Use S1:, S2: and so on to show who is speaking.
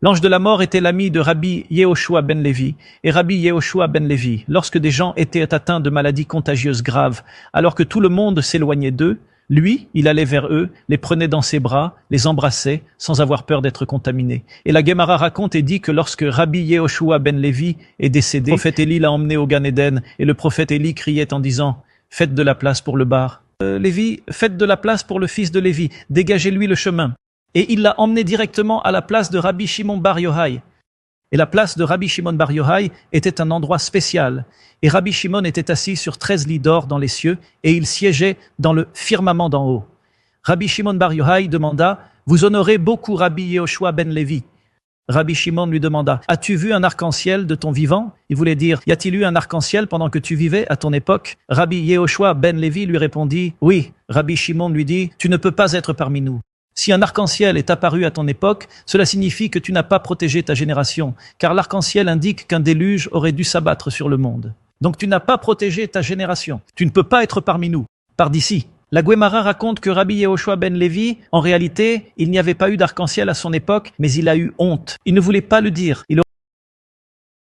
S1: L'ange de la mort était l'ami de Rabbi Yehoshua ben Lévi, et Rabbi Yehoshua ben Lévi, lorsque des gens étaient atteints de maladies contagieuses graves, alors que tout le monde s'éloignait d'eux, lui, il allait vers eux, les prenait dans ses bras, les embrassait, sans avoir peur d'être contaminé. Et la Gemara raconte et dit que lorsque Rabbi Yehoshua ben Lévi est décédé, le prophète Élie l'a emmené au Gan Eden, et le prophète Élie criait en disant « Faites de la place pour le bar. Lévi, faites de la place pour le fils de Lévi, dégagez-lui le chemin. » Et il l'a emmené directement à la place de Rabbi Shimon bar Yochai. Et la place de Rabbi Shimon bar Yochai était un endroit spécial. Et Rabbi Shimon était assis sur 13 lits d'or dans les cieux, et il siégeait dans le firmament d'en haut. Rabbi Shimon bar Yochai demanda « Vous honorez beaucoup Rabbi Yehoshua ben Lévi ?» Rabbi Shimon lui demanda « As-tu vu un arc-en-ciel de ton vivant ?» Il voulait dire « Y a-t-il eu un arc-en-ciel pendant que tu vivais à ton époque ?» Rabbi Yehoshua ben Lévi lui répondit « Oui ». Rabbi Shimon lui dit « Tu ne peux pas être parmi nous. Si un arc-en-ciel est apparu à ton époque, cela signifie que tu n'as pas protégé ta génération, car l'arc-en-ciel indique qu'un déluge aurait dû s'abattre sur le monde. Donc tu n'as pas protégé ta génération. Tu ne peux pas être parmi nous. Pars d'ici. » La Guémara raconte que Rabbi Yehoshua ben Lévi, en réalité, il n'y avait pas eu d'arc-en-ciel à son époque, mais il a eu honte. Il ne voulait pas le dire.